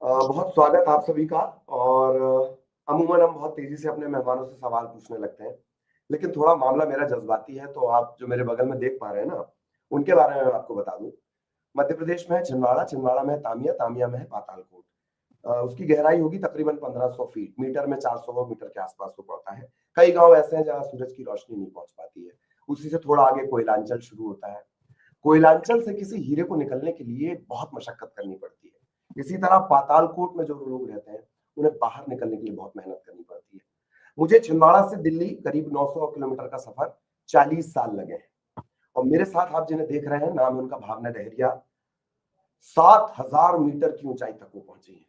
बहुत स्वागत आप सभी का और अमूमन हम बहुत तेज़ी से अपने मेहमानों से सवाल पूछने लगते हैं। लेकिन थोड़ा मामला मेरा जज़्बाती है, तो आप जो मेरे बगल में देख पा रहे हैं ना, उनके बारे में मैं आपको बता दूँ। मध्य प्रदेश में है छिंदवाड़ा, छिंदवाड़ा में है तामिया, तामिया में है पातालकोट। उसकी गहराई होगी तकरीबन 1500 फीट, मीटर में 400 मीटर के आसपास वो पड़ता है। कई गाँव ऐसे हैं जहाँ सूरज की रोशनी नहीं पहुँच पाती है। उसी से थोड़ा आगे कोयलांचल शुरू होता है। कोयलांचल से किसी हीरे को निकलने के लिए बहुत मशक्कत करनी पड़ती है। इसी तरह पातालकोट में जो लोग रहते हैं, उन्हें बाहर निकलने के लिए बहुत मेहनत करनी पड़ती है। मुझे छिंदवाड़ा से दिल्ली करीब 900 किलोमीटर का सफर 40 साल लगे हैं और मेरे साथ आप जिन्हें देख रहे हैं, नाम है उनका भावना डहरिया। 7000 मीटर की ऊंचाई तक वो पहुंची है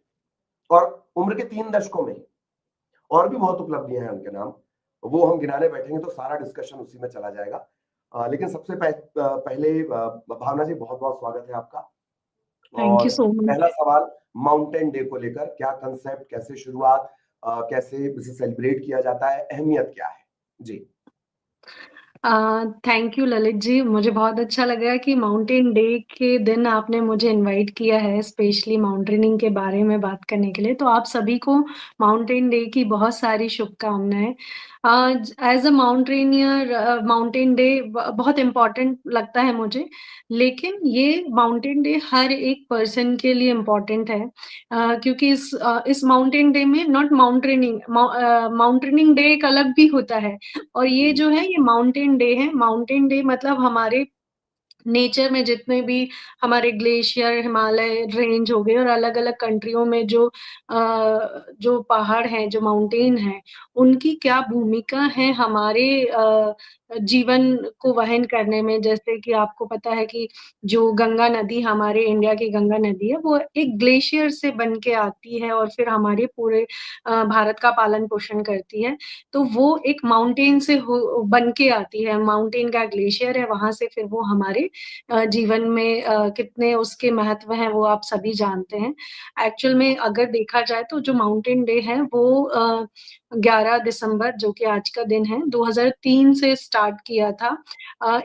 और उम्र के 3 दशकों में और भी बहुत उपलब्धियां हैं उनके नाम। वो हम गिनाने बैठेंगे तो सारा डिस्कशन उसी में चला जाएगा। लेकिन सबसे पहले भावना जी बहुत-बहुत स्वागत है आपका। थैंक यू और सो पहला मच। सवाल माउंटेन डे को लेकर क्या कांसेप्ट, कैसे शुरुआत, कैसे इसे सेलिब्रेट किया जाता है, अहमियत क्या है? जी। Thank you Lalit ji. मुझे बहुत अच्छा लग रहा है कि माउंटेन डे के दिन आपने मुझे इनवाइट किया है स्पेशली माउंटेनिंग के बारे में बात करने के लिए। तो आप सभी को माउंटेन डे की बहुत सारी शुभकामनाएँ। As a mountaineer mountain day ब बहुत इम्पोर्टेंट लगता है मुझे। लेकिन ये माउंटेन डे हर एक पर्सन के लिए इम्पोर्टेंट है। क्योंकि इस माउंटेन डे में नॉट माउंटेनिंग डे एक अलग भी होता है। और ये जी। जो है ये माउंटेन डे है। माउंटेन डे मतलब हमारे नेचर में जितने भी हमारे ग्लेशियर, हिमालय रेंज हो गए और अलग-अलग कंट्रियों में जो पहाड़ हैं, जो माउंटेन हैं, उनकी क्या भूमिका है हमारे जीवन को वहन करने में। जैसे कि आपको पता है कि जो गंगा नदी हमारे इंडिया की गंगा नदी है, वो एक ग्लेशियर से बन के आती है और फिर हमारे पूरे भारत का पालन-पोषण करती है। तो वो एक माउंटेन से हो बन के आती है, माउंटेन का ग्लेशियर है, वहाँ से फिर वो हमारे जीवन में कितने उसके महत्व हैं वो आप सभी जानते हैं। एक्चुअल में अगर देखा जाए तो जो माउंटेन डे है वो 11 दिसंबर जो कि आज का दिन है 2003 से स्टार्ट किया था।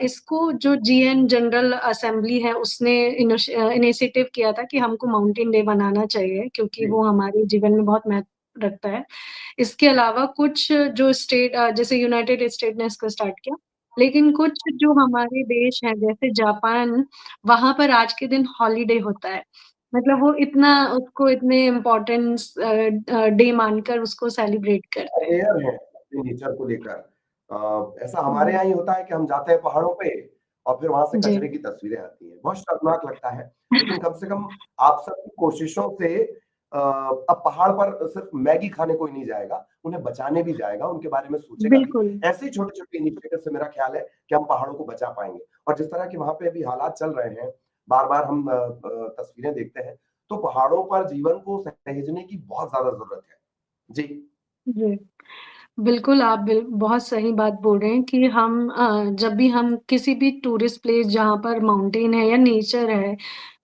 इसको जो जीएन जनरल असेंबली है उसने इनिशिएटिव किया था कि हमको माउंटेन डे मनाना चाहिए क्योंकि जी। वो हमारे जीवन में बहुत महत्व रखता है। इसके अलावा कुछ जो स्टेट जैसे यूनाइटेड स्टेट ने इसको स्टार्ट किया, लेकिन कुछ जो हमारे देश हैं जैसे जापान, वहाँ पर आज के दिन हॉलिडे होता है। मतलब वो इतना उसको इतने इम्पोर्टेंस डे मानकर उसको सेलिब्रेट करते हैं। अवेयर हैं अपने नेचर को लेकर। ऐसा हमारे हुँ, यहाँ ही होता है कि हम जाते हैं पहाड़ों पे और फिर वहाँ से जी। कचरे की तस्वीरें आती हैं। बहुत शर्मनाक लगता है, लेकिन कम से कम आप सबकी कोशिशों से अब पहाड़ पर सिर्फ मैगी खाने कोई नहीं जाएगा, उन्हें बचाने भी जाएगा, उनके बारे में सोचेगा भी। बिल्कुल। ऐसे ही छोटे-छोटे इनिशिएटिव से मेरा ख्याल है कि हम पहाड़ों को बचा पाएँगे और जिस तरह के वहाँ पे अभी हालात चल रहे हैं, बार-बार हम तस्वीरें देखते हैं, तो पहाड़ों पर जीवन को सहेजने की बहुत ज़्यादा ज़रूरत है। जी। जी। बिल्कुल, आप बहुत सही बात बोल रहे हैं कि जब भी हम किसी भी टूरिस्ट प्लेस जहाँ पर माउंटेन है या नेचर है,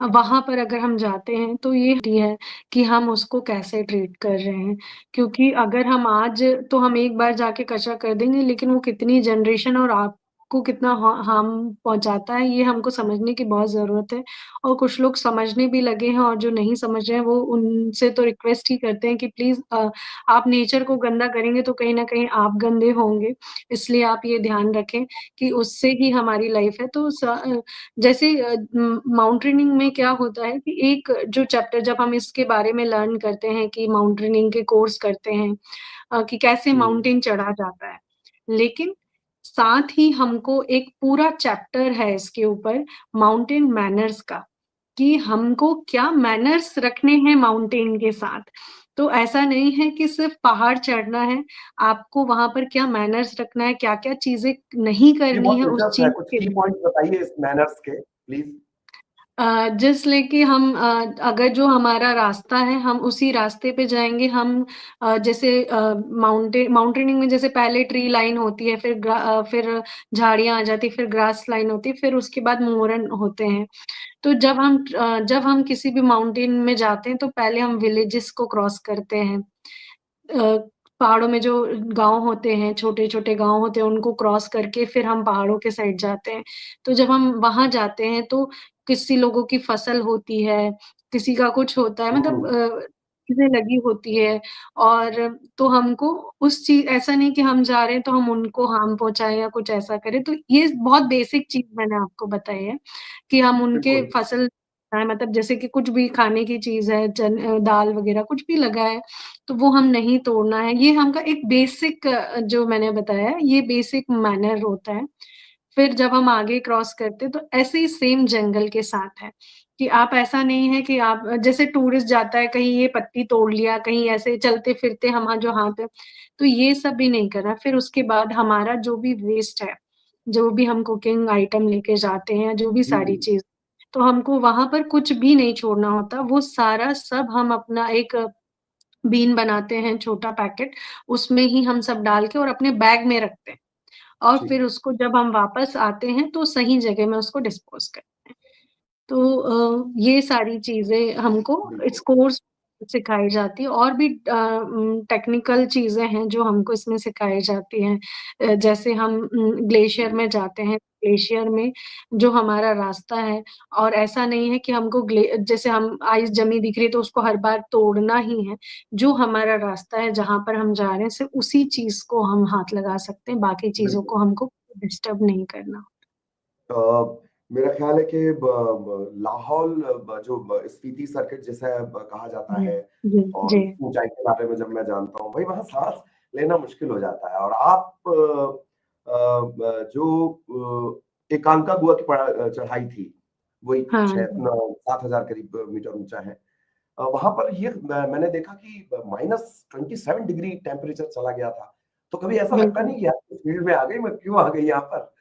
वहाँ पर अगर हम जाते हैं तो ये होती है कि हम उसको कैसे ट्रीट कर रहे हैं। क्योंकि अगर हम आज तो हम एक बार जाके कचरा कर देंगे लेकिन वो कितनी जनरेशन और आपको कितना हार्म पहुँचाता है ये हमको समझने की बहुत ज़रूरत है। और कुछ लोग समझने भी लगे हैं और जो नहीं समझ रहे हैं वो उनसे तो रिक्वेस्ट ही करते हैं कि प्लीज़ आप नेचर को गंदा करेंगे तो कहीं न कहीं आप गंदे होंगे। इसलिए आप ये ध्यान रखें कि उससे ही हमारी लाइफ़ है। तो जैसे माउंटेनिंग में क्या होता है कि एक जो चैप्टर जब हम इसके बारे में लर्न करते हैं कि माउंटेनिंग के कोर्स करते हैं कि कैसे हुँ। माउंटेन चढ़ा जाता है। लेकिन साथ ही हमको एक पूरा चैप्टर है इसके ऊपर माउंटेन मैनर्स का। कि हमको क्या मैनर्स रखने हैं माउंटेन के साथ। तो ऐसा नहीं है कि सिर्फ़ पहाड़ चढ़ना है, आपको वहाँ पर क्या मैनर्स रखना है, क्या-क्या चीज़ें नहीं ये करनी बहुत है उस दिलचस्प है, चीज़ कुछ के की लिए। पॉइंट्स बताइए इस मैनर्स के प्लीज़? जिस लेके अगर जो हमारा रास्ता है, हम उसी रास्ते पे जाएँगे। जैसे माउंटेनिंग में जैसे पहले ट्री लाइन होती है, फिर झाड़ियाँ आ जाती हैं, फिर ग्रास लाइन होती है, फिर उसके बाद मोरन होते हैं। तो जब हम किसी भी माउंटेन में जाते हैं, तो पहले हम विलेजेस को क्रॉस करते हैं। पहाड़ों में जो गाँव होते हैं, छोटे-छोटे गाँव होते हैं, उनको क्रॉस करके फिर हम पहाड़ों के साइड जाते हैं। तो जब हम वहाँ जाते हैं, तो किसी लोगों की फसल होती है, किसी का कुछ होता है मतलब हुँ। चीज़ें लगी होती है और तो हमको उस चीज़ ऐसा नहीं कि हम जा रहे हैं तो हम उनको हार्म पहुँचाएँ या कुछ ऐसा करें। तो ये बहुत बेसिक चीज़ मैंने आपको बताई है कि हम उनके बिल्कुल। फसल मतलब जैसे कि कुछ भी खाने की चीज़ है, दाल वग़ैरह कुछ भी लगा है, तो वो हम नहीं तोड़ना है। ये हमका एक बेसिक जो मैंने बताया है, ये बेसिक मैनर होता है। फिर जब हम आगे क्रॉस करते हैं, तो ऐसे ही सेम जंगल के साथ है, कि आप ऐसा नहीं है कि आप जैसे टूरिस्ट जाता है, कहीं ये पत्ती तोड़ लिया, कहीं ऐसे चलते-फिरते हम जो हाथ तो ये सब भी नहीं करना। फिर उसके बाद हमारा जो भी वेस्ट है, जो भी हम कुकिंग आइटम लेके जाते हैं, जो भी जी, सारी जी। चीज़, तो हमको वहाँ पर कुछ भी नहीं छोड़ना होता। वो सारा सब हम अपना एक बीन बनाते हैं, छोटा पैकेट, उसमें ही हम सब डाल के और अपने बैग में रखते हैं। और जी, फिर उसको जब हम वापस आते हैं तो सही जगह में उसको डिस्पोज़ करते हैं। तो ये सारी चीज़ें हमको इस बिल्कुल। कोर्स सिखाई जाती है और भी टेक्निकल चीज़ें हैं जो हमको इसमें सिखाई जाती हैं। जैसे हम ग्लेशियर जी, में जाते हैं, ग्लेशियर में जो हमारा रास्ता है और ऐसा नहीं है कि हमको जैसे हम आइस जमी दिख रही है तो उसको हर बार तोड़ना ही है। जो हमारा रास्ता है जहाँ पर हम जा रहे हैं सिर्फ़ उसी चीज़ को हम हाथ लगा सकते हैं, बाकी चीज़ों बिल्कुल। को हमको डिस्टर्ब नहीं करना। मेरा ख़्याल है कि ब ब लाहौल जो स्पीति सर्किट जिसे कहा जाता जी, है जी, और जी। उसकी ऊँचाई के बारे में जब मैं जानता हूँ, भई वहाँ साँस लेना मुश्किल हो जाता है और आप जो एकांका गुहा की चढ़ाई थी, वही हाँ 6 जी। 9 7000 करीब मीटर ऊँचा है। वहाँ पर ये मैंने देखा कि -27 डिग्री टेम्परेचर चला गया था। तो कभी ऐसा लगता बिल्कुल। नहीं कि यार इस फील्ड में आ गई, मैं क्यों आ गई यहाँ पर?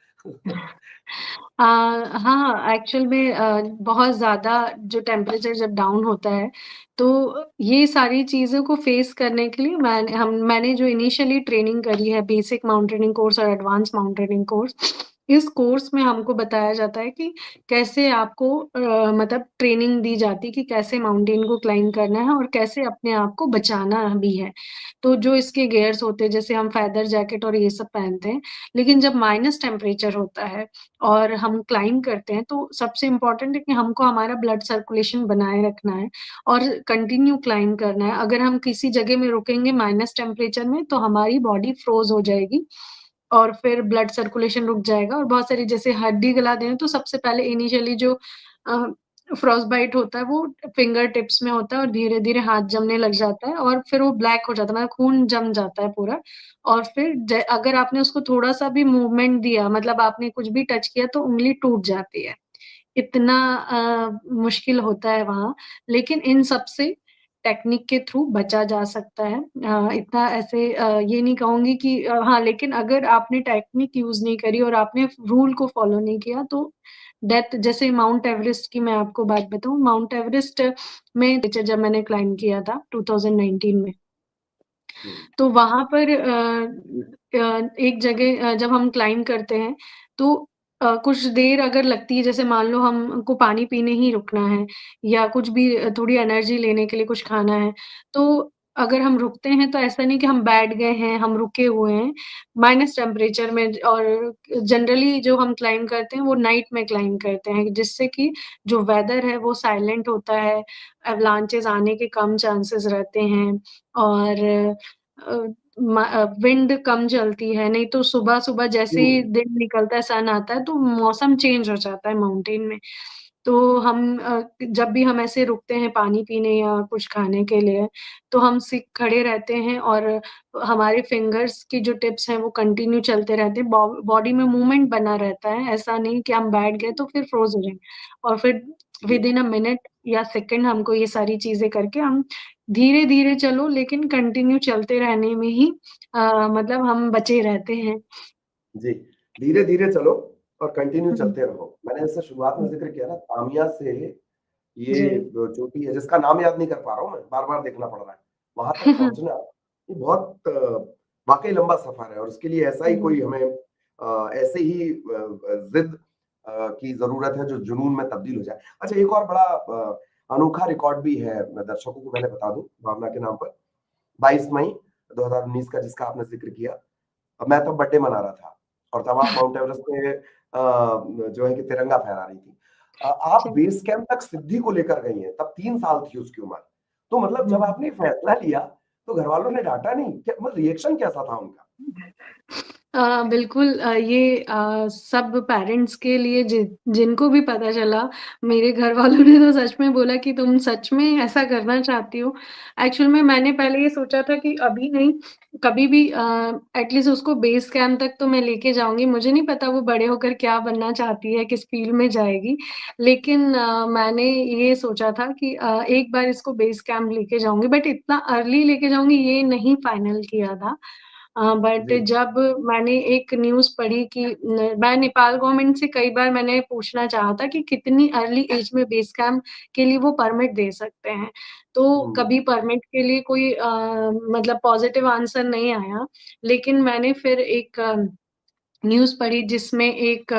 अ, हाँ, एक्चुअल में बहुत ज़्यादा जो टेम्परेचर जब डाउन होता है, तो ये सारी चीज़ों को फ़ेस करने के लिए मैंने जो इनिशियली ट्रेनिंग करी है, बेसिक माउंटेनिंग कोर्स और एडवांस माउंटेनिंग कोर्स, इस कोर्स में हमको बताया जाता है कि कैसे आपको मतलब ट्रेनिंग दी जाती है कि कैसे माउंटेन को क्लाइंब करना है और कैसे अपने आप को बचाना भी है। तो जो इसके गियर्स होते हैं, जैसे हम फेदर जैकेट और ये सब पहनते हैं, लेकिन जब माइनस टेम्परेचर होता है और हम क्लाइंब करते हैं, तो सबसे इम्पोर्टेंट है कि हमको हमारा ब्लड सर्कुलेशन बनाए रखना है और कंटिन्यू क्लाइंब करना है। अगर हम किसी जगह में रुकेंगे माइनस टेम्परेचर में, तो हमारी बॉडी फ्रोज़ हो जाएगी और फिर ब्लड सर्कुलेशन रुक जाएगा और बहुत सारी जैसे हड्डी गला दें, तो सबसे पहले इनिशियली जो अ, फ्रॉस्ट बाइट होता है, वो फिंगर टिप्स में होता है और धीरे-धीरे हाथ जमने लग जाता है और फिर वो ब्लैक हो जाता है, मतलब खून जम जाता है पूरा और फिर अगर आपने उसको थोड़ा-सा भी मूवमेंट दिया, मतलब आपने कुछ भी टच किया, तो उँगली टूट जाती है। इतना मुश्किल होता है वहाँ, लेकिन इन सब से टेक्निक के थ्रू बचा जा सकता है। इतना ऐसे ये नहीं कहूँगी कि हाँ, लेकिन अगर आपने टेक्निक यूज़ नहीं करी और आपने रूल को फ़ॉलो नहीं किया तो डेथ जैसे माउंट एवरेस्ट की मैं आपको बात बताऊँ, माउंट एवरेस्ट में जब मैंने क्लाइम्ब किया था 2019 में। हुँ, तो वहाँ पर एक जगह जब हम क्लाइम्ब करते हैं, तो कुछ देर अगर लगती है, जैसे मान लो हमको पानी पीने ही रुकना है या कुछ भी थोड़ी एनर्जी लेने के लिए कुछ खाना है, तो अगर हम रुकते हैं, तो ऐसा नहीं कि हम बैठ गए हैं, हम रुके हुए हैं, माइनस टेम्परेचर में और जनरली जो हम क्लाइम्ब करते हैं, वो नाइट में क्लाइम्ब करते हैं, जिससे कि जो वेदर है, वो साइलेंट होता है, एवलांचेज़ आने के कम चांसेस रहते हैं और विंड कम चलती है, नहीं तो सुबह-सुबह जैसे ही हुँ, दिन निकलता है, सन आता है, तो मौसम चेंज हो जाता है माउंटेन में। तो हम जब भी हम ऐसे रुकते हैं पानी पीने या कुछ खाने के लिए, तो हम खड़े रहते हैं और हमारे फिंगर्स की जो टिप्स हैं, वो कंटिन्यू चलते रहते हैं। बॉडी में मूवमेंट बना रहता है, ऐसा नहीं कि हम बैठ गए तो फिर फ्रोज़ हो जाएँगे और फिर जी। विदिन अ मिनट या सेकंड हमको ये सारी चीज़ें करके हम धीरे-धीरे चलो लेकिन कंटिन्यू चलते रहने में ही मतलब हम बचे रहते हैं। जी, धीरे-धीरे चलो और कंटिन्यू हुँ, चलते रहो। मैंने जैसे शुरुआत में हुँ, ज़िक्र किया ना तामिया से ये जी। जो चोटी है जिसका नाम याद नहीं कर पा रहा हूँ मैं, बार-बार देखना पड़ रहा है। वहाँ तक पहुँचना ये बहुत वाक़ई लंबा सफ़र है और उसके लिए ऐसा ही हुँ, कोई हमें ऐसे ही ज़िद की ज़रूरत है जो जुनून में तब्दील हो जाए। अच्छा एक और बड़ा अनोखा रिकॉर्ड भी है, मैं दर्शकों को पहले बता दूँ भावना के नाम पर। 22 मई 2019 का जिसका आपने ज़िक्र किया। मैं तब बर्थडे मना रहा था और तब आप माउंट एवरेस्ट पे जो है कि तिरंगा फहरा रही थी। आप जी। बेस कैंप तक सिद्धि को लेकर गई हैं, तब 3 साल थी उसकी उम्र। तो मतलब जब हुँ। आपने फैसला लिया, तो घरवालों ने डाँटा नहीं? क्या मतलब रिएक्शन कैसा था उनका? बिल्कुल ये सब पेरेंट्स के लिए जिनको भी पता चला, मेरे घरवालों ने तो सच में बोला कि तुम सच में ऐसा करना चाहती हो? एक्चुअल में मैंने पहले ये सोचा था कि अभी नहीं, कभी भी एटलीस्ट उसको बेस कैंप तक तो मैं लेके जाऊँगी। मुझे नहीं पता वो बड़े होकर क्या बनना चाहती है, किस फ़ील्ड में जाएगी। लेकिन मैंने ये सोचा था कि एक बार इसको बेस कैंप लेके जाऊँगी, बट इतना अर्ली लेके जाऊँगी ये नहीं फाइनल किया था। बट जी। जब मैंने एक न्यूज़ पढ़ी कि न मैं नेपाल गवर्नमेंट से कई बार मैंने पूछना चाहा था कि कितनी अर्ली एज में बेस कैंप के लिए वो परमिट दे सकते हैं। तो हुँ, कभी परमिट के लिए कोई मतलब पॉज़िटिव आंसर नहीं आया। लेकिन मैंने फिर एक न्यूज़ पढ़ी जिसमें एक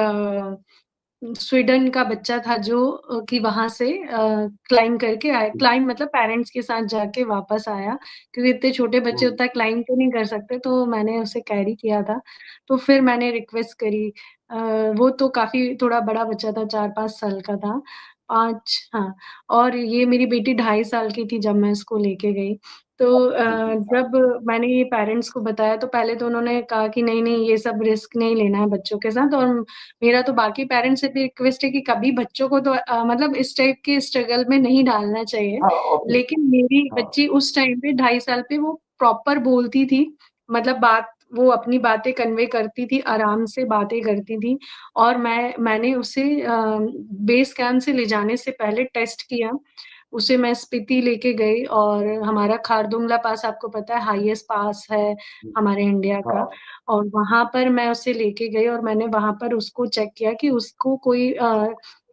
स्वीडन का बच्चा था जो कि वहाँ से क्लाइंब करके आया, हुँ, क्लाइंब मतलब पेरेंट्स के साथ जाके वापस आया, क्योंकि इतने छोटे बच्चे हुँ, उतना क्लाइंब तो नहीं कर सकते, तो मैंने उसे कैरी किया था। तो फिर मैंने रिक्वेस्ट करी अ, वो तो काफ़ी थोड़ा बड़ा बच्चा था, 4-5 साल का था, 5 हाँ, और ये मेरी बेटी 2.5 साल की थी जब मैं इसको लेके गई। तो जी, जी, जब समझ मैंने ये पेरेंट्स को बताया तो पहले तो उन्होंने कहा कि नहीं-नहीं ये सब रिस्क नहीं लेना है बच्चों के साथ, और मेरा तो बाकी पेरेंट्स से भी रिक्वेस्ट है कि कभी बच्चों को तो मतलब इस टाइप के स्ट्रगल में नहीं डालना चाहिए। हाँ, ऑब्वियस लेकिन मेरी हाँ, बच्ची उस टाइम पे 2.5 साल पे वो प्रॉपर बोलती थी, मतलब बात वो अपनी बातें कन्वे करती थी, आराम से बातें करती थी, और मैंने उसे बेस कैंप से ले जाने से पहले टेस्ट किया। उसे मैं स्पीति लेके गई, और हमारा खारदुंगला पास आपको पता है हाईएस्ट पास है हुँ, हमारे इंडिया का, हाँ, और वहाँ पर मैं उसे लेके गई और मैंने वहाँ पर उसको चेक किया कि उसको कोई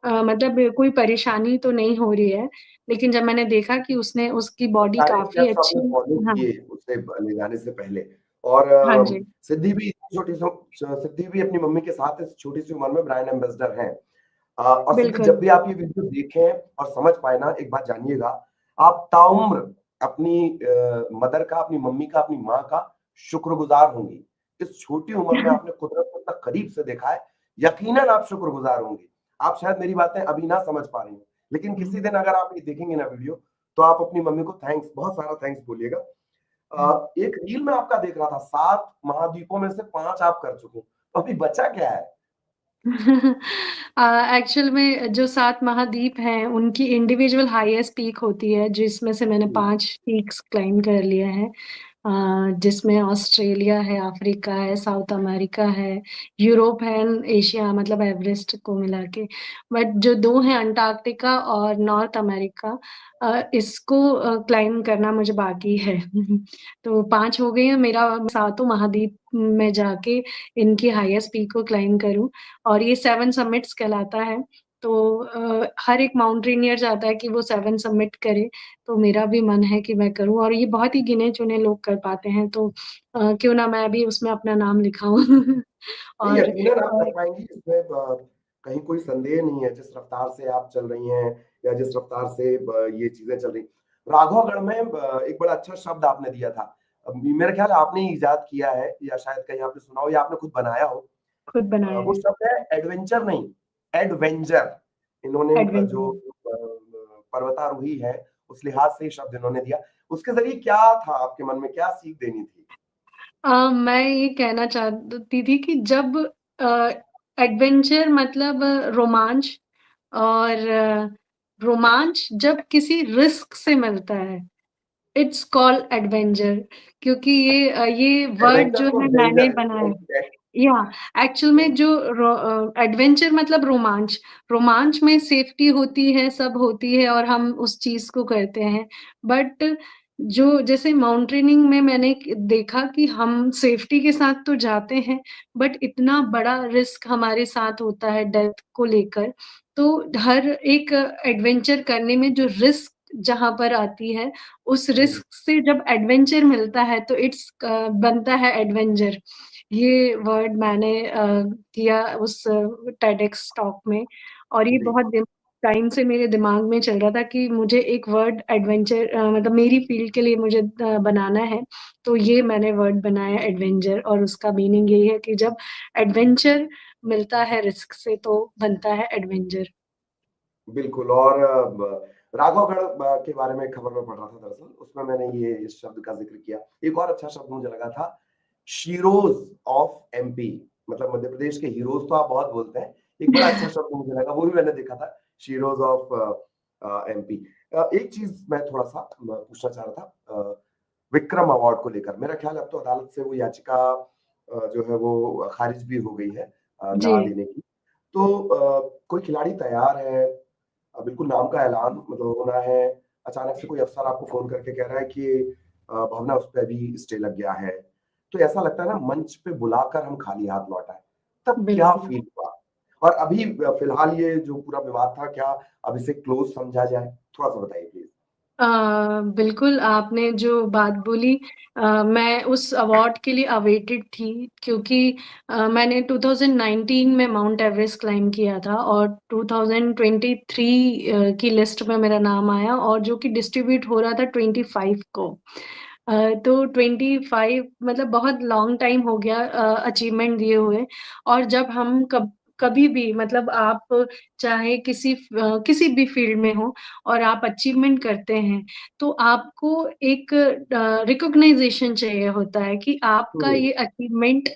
मतलब कोई परेशानी तो नहीं हो रही है। लेकिन जब मैंने देखा कि उसने उसकी तो बॉडी सारे काफ़ी स्टेप्स आपने अच्छी। फॉलो हाँ, किए उसे ले जाने से पहले और हाँ जी, सिद्धि भी इतनी सिद्धि भी अपनी मम्मी के साथ इस छोटी-सी उम्र में ब्रांड एम्बेसडर हैं। और सिद्धि बिल्कुल। जब भी आप ये वीडियो देखें और समझ पाएँ ना, एक बात जानिएगा, आप ताउम्र अपनी मदर का, अपनी मम्मी का, अपनी माँ का शुक्रगुज़ार होंगी। इस छोटी उम्र में आपने कुदरत को इतना करीब से देखा है, यकीनन आप शुक्रगुज़ार होंगी। आप शायद मेरी बातें अभी ना समझ पा रही हों, लेकिन किसी दिन अगर आप ये देखेंगे ना वीडियो, तो आप अपनी मम्मी को थैंक्स बहुत सारा थैंक्स बोलिएगा। एक रील मैं आपका देख रहा था, 7 महाद्वीपों में से 5 आप कर चुके हैं, तो अभी बचा क्या है? एक्चुअल में जो 7 महाद्वीप हैं, उनकी इंडिविजुअल हाईएस्ट पीक होती है, जिसमें से मैंने हुँ, 5 पीक्स क्लाइम्ब कर लिए हैं। जिसमें ऑस्ट्रेलिया है, अफ्रीका है, साउथ अमेरिका है, यूरोप है एंड एशिया, मतलब एवरेस्ट को मिला के। बट जो 2 हैं अंटार्कटिका और नॉर्थ अमेरिका, इसको क्लाइम्ब करना मुझे बाकी है। तो 5 हो गए हैं, मेरा सातों महाद्वीप में जाके इनकी हाईएस्ट पीक को क्लाइम्ब करूँ, और ये 7 समिट्स कहलाता है। तो हर एक माउंटेनियर चाहता है कि वो 7 सबमिट करे, तो मेरा भी मन है कि मैं करूँ, और ये बहुत ही गिने-चुने लोग कर पाते हैं, तो क्यों ना मैं भी उसमें अपना नाम लिखाऊँ। नहीं, और यकीनन आप कर पाएँगी इसमें कहीं कोई संदेह नहीं है, जिस रफ़्तार से आप चल रही हैं या जिस रफ़्तार से ये चीज़ें चल रही राघवगढ़ में एक बड़ा अच्छा शब्द आपने दिया था। मेरा ख्याल है आपने ही इज़ाद किया है या शायद कहीं आपने सुना हो या आपने खुद बनाया हो। खुद बनाया वो है, शब्द है एडवेंचर नहीं, एडवेंचर इन्होंने जो एडवेंचर। पर्वतारोही है, उस लिहाज से ये शब्द इन्होंने दिया। उसके ज़रिए क्या था आपके मन में, क्या सीख देनी थी? मैं ये कहना चाहती थी कि जब अ, एडवेंचर मतलब रोमांच, और रोमांच जब किसी रिस्क से मिलता है, इट्स कॉल्ड एडवेंचर, क्योंकि ये वर्ड एडवेंचर जो तो है मैंने डेंजर बनाया। है। या एक्चुअल में जो एडवेंचर मतलब रोमांच, रोमांच में सेफ्टी होती है, सब होती है और हम उस चीज़ को करते हैं। बट जो जैसे माउंटेनिंग में मैंने देखा कि हम सेफ्टी के साथ तो जाते हैं, बट इतना बड़ा रिस्क हमारे साथ होता है डेथ को लेकर। तो हर एक एडवेंचर करने में जो रिस्क जहाँ पर आती है, उस हुँ, रिस्क से जब एडवेंचर मिलता है तो इट्स बनता है एडवेंचर। ये वर्ड मैंने किया उस टेडएक्स टॉक में, और ये जी। बहुत दिन टाइम से मेरे दिमाग में चल रहा था कि मुझे एक वर्ड एडवेंचर मतलब मेरी फ़ील्ड के लिए मुझे बनाना है, तो ये मैंने वर्ड बनाया एडवेंचर, और उसका मीनिंग यही है कि जब एडवेंचर मिलता है रिस्क से तो बनता है एडवेंचर। बिल्कुल और राघवगढ़ के बारे में एक खबर मैं पढ़ रहा था दरअसल, उसमें मैंने ये इस शब्द का ज़िक्र किया। एक और अच्छा शब्द मुझे लगा था, शीरोज़ ऑफ एमपी, मतलब मध्य प्रदेश के हीरोज़ तो आप बहुत बोलते हैं, एक बड़ा अच्छा शब्द मुझे लगा, वो भी मैंने देखा था, शीरोज़ ऑफ एमपी। एक चीज़ मैं थोड़ा-सा पूछना चाह रहा था विक्रम अवार्ड को लेकर। मेरा ख़्याल है अब तो अदालत से वो याचिका जो है वो खारिज भी हो गई है जी। ना देने की। तो कोई खिलाड़ी तैयार है बिल्कुल नाम का ऐलान मतलब होना है, अचानक से कोई अफ़सर आपको फ़ोन करके कह रहा है कि भावना उस पे अभी स्टे लग गया है। तो ऐसा लगता है ना मंच पे बुलाकर हम खाली हाथ लौट आए। तब क्या बिल्कुल। फ़ील हुआ? और अभी फ़िलहाल ये जो पूरा विवाद था क्या अब इसे क्लोज़ समझा जाए? थोड़ा-सा बताइए प्लीज़? अ, बिल्कुल आपने जो बात बोली मैं उस अवार्ड के लिए अवेटेड थी क्योंकि मैंने 2019 में माउंट एवरेस्ट क्लाइंब किया था और 2023 की लिस्ट में मेरा नाम आया और जो कि डिस्ट्रीब्यूट हो रहा था 25 को। तो 25 मतलब बहुत लॉन्ग टाइम हो गया अचीवमेंट दिए हुए और जब हम कभी भी मतलब आप चाहे किसी भी फ़ील्ड में हो और आप अचीवमेंट करते हैं, तो आपको एक रिकॉग्नाइज़ेशन चाहिए होता है कि आपका हुँ, ये अचीवमेंट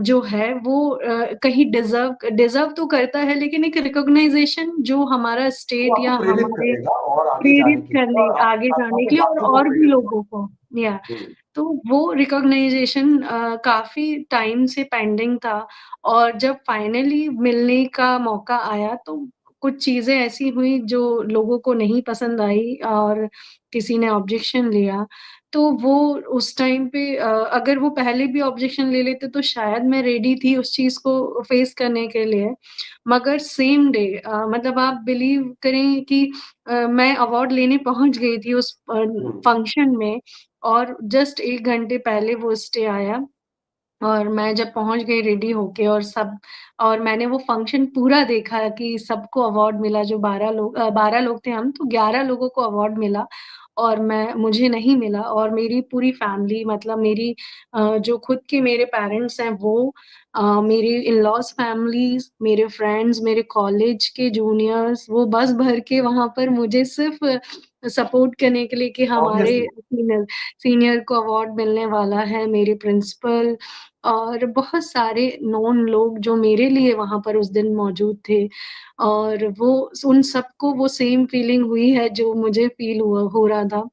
जो है वो कहीं डिज़र्व डिज़र्व तो करता है लेकिन एक रिकॉग्नाइज़ेशन जो हमारा वो स्टेट आपको या प्रेरित हमारे करेगा और आगे जाने प्रेरित के लिए करने और आगे आपके जाने साथ-साथ के लिए बाकियों को और भी प्रेरित लोगों को या हुँ, तो वो रिकॉग्नाइज़ेशन काफ़ी टाइम से पेंडिंग था और जब फाइनली मिलने का मौका आया तो कुछ चीज़ें ऐसी हुई जो लोगों को नहीं पसंद आई और किसी ने ऑब्जेक्शन लिया। तो वो उस टाइम पे अगर वो पहले भी ऑब्जेक्शन ले लेते तो शायद मैं रेडी थी उस चीज़ को फेस करने के लिए। मगर सेम डे मतलब आप बिलीव करें कि मैं अवार्ड लेने पहुँच गई थी उस हुँ, फंक्शन में और जस्ट 1 घंटे पहले वो स्टे आया और मैं जब पहुँच गई रेडी होके और मैंने वो फंक्शन पूरा देखा कि सबको अवार्ड मिला जो 12 लोग थे हम, तो 11 लोगों को अवार्ड मिला और मुझे नहीं मिला और मेरी पूरी फैमिली मतलब जो खुद के मेरे पेरेंट्स हैं वो मेरी इन-लॉज़ फैमिलीज़, मेरे फ्रेंड्स, मेरे कॉलेज के जूनियर्स वो बस भर के वहाँ पर मुझे सिर्फ़ सपोर्ट करने के लिए कि हमारे ऑब्वियसली सीनियर को अवार्ड मिलने वाला है, मेरे प्रिंसिपल और बहुत सारे नोन लोग जो मेरे लिए वहाँ पर उस दिन मौजूद थे और वो उन सबको वो सेम फीलिंग हुई है जो मुझे फ़ील हो रहा था।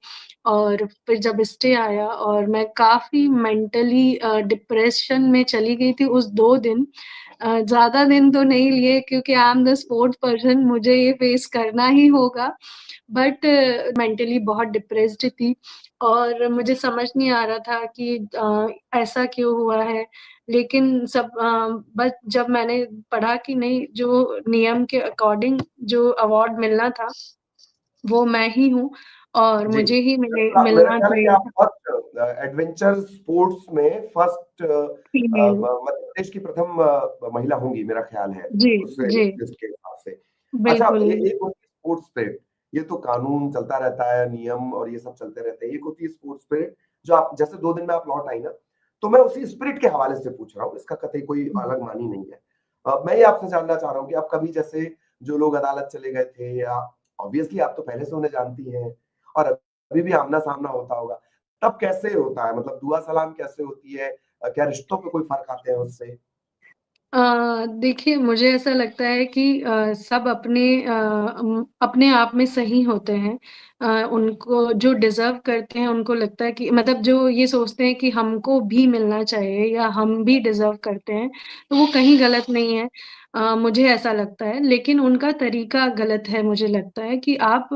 और फिर जब स्टे आया और मैं काफ़ी मेंटली डिप्रेशन में चली गई थी उस 2 दिन। ज़्यादा दिन तो नहीं लिए क्योंकि I am the sports person मुझे ये फेस करना ही होगा। बट मेंटली बहुत डिप्रेस्ड थी और मुझे समझ नहीं आ रहा था कि ऐसा क्यों हुआ है? लेकिन बस जब मैंने पढ़ा कि नहीं जो नियम के अकॉर्डिंग जो अवार्ड मिलना था, वो मैं ही हूँ और जी। मुझे ही मेरा मिलना ख़्याल है कि आप चाहिए बहुत एडवेंचर स्पोर्ट्स में फर्स्ट फीमेल मध्य प्रदेश की प्रथम महिला होंगी मेरा ख़्याल है, जी, उस जी, लिस्ट के हिसाब से। अच्छा बिल्कुल। ये एक होती है स्पोर्ट्स स्पिरिट, ये तो कानून चलता रहता है, नियम और ये सब चलते रहते हैं। एक होती है स्पोर्ट्स स्पिरिट जो आप जैसे 2 दिन में आप लौट आई ना, तो मैं उसी स्पिरिट के हवाले से पूछ रहा हूँ, इसका कतई कोई अलग मानी नहीं है। मैं ये आपसे जानना चाह रहा हूँ कि आप कभी जैसे जो लोग अदालत चले गए थे या ऑब्वियसली आप तो पहले से उन्हें जानती हैं और अभी भी आमना-सामना होता होगा। तब कैसे होता है? मतलब दुआ सलाम कैसे होती है? क्या रिश्तों पे कोई फ़र्क आते हैं उससे? देखिए मुझे ऐसा लगता है कि सब अपने आप में सही होते हैं। उनको जो डिज़र्व करते हैं उनको लगता है कि मतलब जो ये सोचते हैं कि हमको भी मिलना चाहिए या हम भी डिज़र्व करते हैं, तो वो कहीं गलत नहीं है। मुझे ऐसा लगता है, लेकिन उनका तरीका गलत है मुझे लगता है कि आप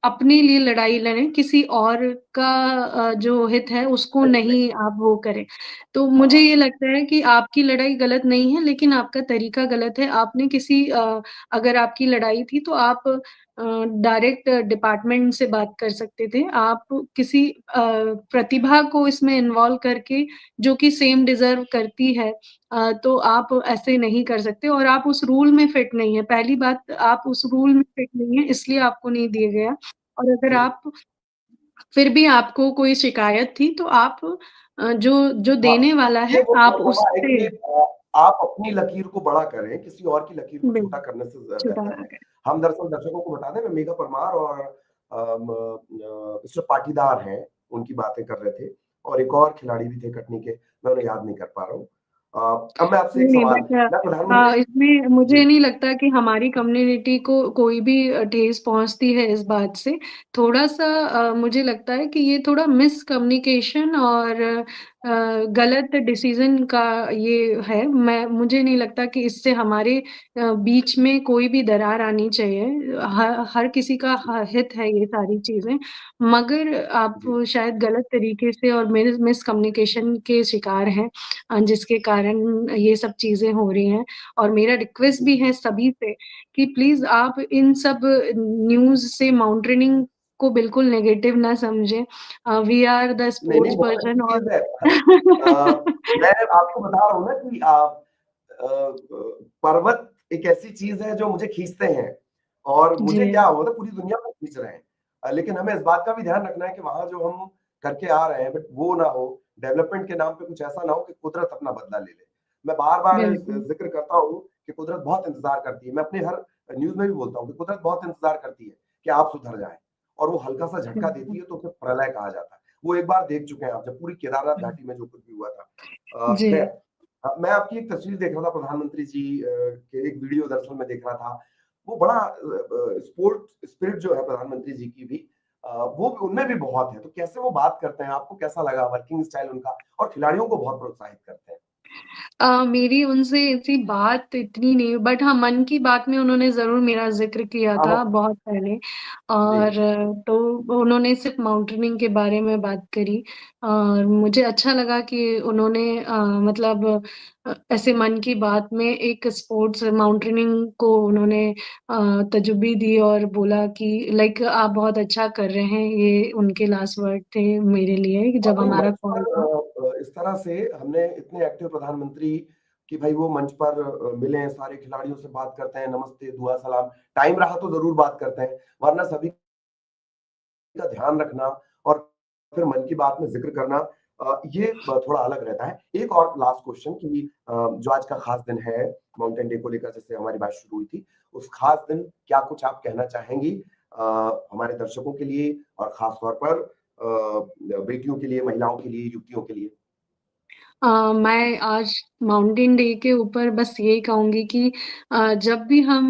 अपने लिए लड़ाई लड़ें, किसी और का जो हित है उसको नहीं एग्ज़ैक्टली आप वो करें। तो हाँ, मुझे हाँ। ये लगता है कि आपकी लड़ाई गलत नहीं है, लेकिन आपका तरीका गलत है। अगर आपकी लड़ाई थी तो आप डायरेक्ट डिपार्टमेंट से बात कर सकते थे। आप किसी प्रतिभा को इसमें इन्वॉल्व करके जो कि सेम डिज़र्व करती है तो आप ऐसे नहीं कर सकते और आप उस रूल में फिट नहीं है। पहली बात आप उस रूल में फिट नहीं है इसलिए आपको नहीं दिया गया और अगर जी। आप फिर भी आपको कोई शिकायत थी तो आप जो जो हाँ, देने वाला है ये वो आप तर्जुमा है उससे कि आप अपनी लकीर को बड़ा करें, किसी और की लकीर को बिल छोटा करने से छुटा बेहतर ना है। करें। हम दरअसल दर्शकों को बता दें, मैं मेघा परमार और मिस्टर पाटीदार हैं, उनकी बातें कर रहे थे और एक और खिलाड़ी भी थे कटनी के, मैं उन्हें याद नहीं कर पा रहा हूँ। अब मैं आपसे एक नहीं, सवाल बट मैं प्रधानमंत्री इसमें मुझे जी, नहीं लगता कि हमारी कम्युनिटी को कोई भी ठेस पहुँचती है इस बात से। थोड़ा-सा मुझे लगता है कि ये थोड़ा मिसकम्युनिकेशन और गलत डिसीज़न का ये है। मुझे नहीं लगता कि इससे हमारे बीच में कोई भी दरार आनी चाहिए। हर किसी का हित है ये सारी चीज़ें। मगर आप जी, शायद गलत तरीके से और मिसकम्युनिकेशन के शिकार हैं। जिसके कारण ये सब चीज़ें हो रही हैं और मेरा रिक्वेस्ट भी है सभी से कि प्लीज़ आप इन सब न्यूज़ से माउंटेनिंग को बिल्कुल नेगेटिव ना समझें। वी आर द नहीं, नहीं स्पोर्ट्स बहुत अच्छी पर्सन और चीज़ है। मैं आपको बता रहा हूँ ना कि पर्वत एक ऐसी चीज़ है जो मुझे खींचते हैं और मुझे जी, क्या हो मतलब पूरी दुनिया को खींच रहे हैं। लेकिन हमें इस बात का भी ध्यान रखना है कि वहाँ जो हम करके आ रहे हैं बट वो ना हो, डेवलपमेंट के नाम पे कुछ ऐसा ना हो कि कुदरत अपना बदला ले ले। मैं बार-बार बिल्कुल। ज़िक्र करता हूँ कि कुदरत बहुत इंतज़ार करती है। मैं अपने हर न्यूज़ में भी बोलता हूँ कि कुदरत बहुत इंतज़ार करती है कि आप सुधर जाएँ और वो हल्का-सा झटका देती बिल्कुल। है तो उसे प्रलय कहा जाता है। वो एक बार देख चुके हैं आप, जब पूरी केदारनाथ घाटी में जो कुछ भी हुआ था। जी। खैर मैं आपकी एक तस्वीर देख रहा था प्रधानमंत्री जी के एक वीडियो दरअसल मैं देख रहा था। वो बड़ा स्पोर्ट स्पिरिट जो है प्रधानमंत्री जी की भी वो उनमें भी बहुत है। तो कैसे वो बात करते हैं, आपको कैसा लगा वर्किंग स्टाइल उनका? और खिलाड़ियों को बहुत प्रोत्साहित करते हैं। मेरी उनसे ऐसी बात इतनी नहीं बट हाँ, मन की बात में उन्होंने ज़रूर मेरा ज़िक्र किया हाँ, था हाँ। बहुत पहले जी। और तो उन्होंने सिर्फ़ माउंटेनिंग के बारे में बात करी और मुझे अच्छा लगा कि उन्होंने मतलब ऐसे मन की बात में एक स्पोर्ट्स माउंटेनिंग को उन्होंने तजुबी दी और बोला कि लाइक आप बहुत अच्छा कर रहे हैं, ये उनके लास्ट वर्ड थे मेरे लिए और जब वही हमारा मंच कॉल पर था। इस तरह से हमने इतने एक्टिव प्रधानमंत्री कि भाई वो मंच पर मिले, सारे खिलाड़ियों से बात करते हैं, नमस्ते, दुआ सलाम। टाइम रहा तो ज़रूर बात करते हैं, वरना सभी का ध्यान रखना और फिर मन की बात में ज़िक्र करना ये थोड़ा अलग रहता है। एक और लास्ट क्वेश्चन कि जो आज का ख़ास दिन है, माउंटेन डे को लेकर जैसे हमारी बात शुरू हुई थी, उस ख़ास दिन क्या कुछ आप कहना चाहेंगी हमारे दर्शकों के लिए और ख़ास तौर पर बेटियों के लिए, महिलाओं के लिए, युवतियों के लिए? मैं आज माउंटेन डे के ऊपर बस यही कहूँगी कि जब भी हम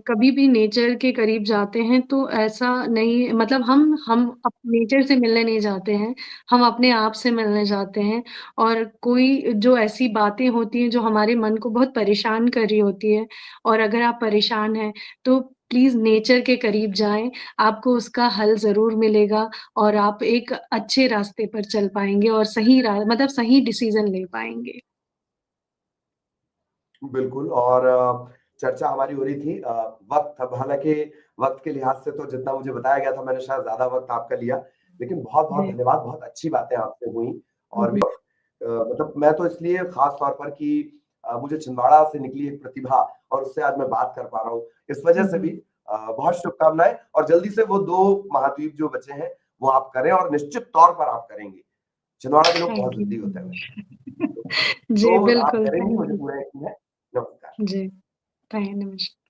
कभी भी नेचर के करीब जाते हैं तो ऐसा नहीं मतलब हम नेचर से मिलने नहीं जाते हैं, हम अपने आप से मिलने जाते हैं और कोई जो ऐसी बातें होती हैं जो हमारे मन को बहुत परेशान कर रही होती है और अगर आप परेशान हैं, तो प्लीज़ नेचर के करीब जाएँ, आपको उसका हल ज़रूर मिलेगा और आप एक अच्छे रास्ते पर चल पाएँगे और सही मतलब सही डिसीज़न ले पाएँगे। बिल्कुल और चर्चा हमारी हो रही थी वक़्त अब हालाँकि वक़्त के लिहाज से तो जितना मुझे बताया गया था मैंने शायद ज़्यादा वक़्त आपका लिया। लेकिन बहुत-बहुत जी, धन्यवाद, बहुत अच्छी बातें आपसे हुई और भी जी, मतलब मैं तो इसलिए ख़ास तौर पर कि मुझे छिंदवाड़ा से निकली एक प्रतिभा और उससे आज मैं बात कर पा रहा हूँ। इस वजह से भी जी। बहुत शुभकामनाएँ और जल्दी से वो 2 महाद्वीप जो बचे हैं, वो आप करें और निश्चित तौर पर आप करेंगे। छिंदवाड़ा के लोग थैंक बहुत ज़िद्दी होते हैं वैसे। यू। जी, तो आप बिल्कुल, करेंगी थैंक मुझे यू। पूरा यकीन है। नमस्कार। जी, नमस्कार।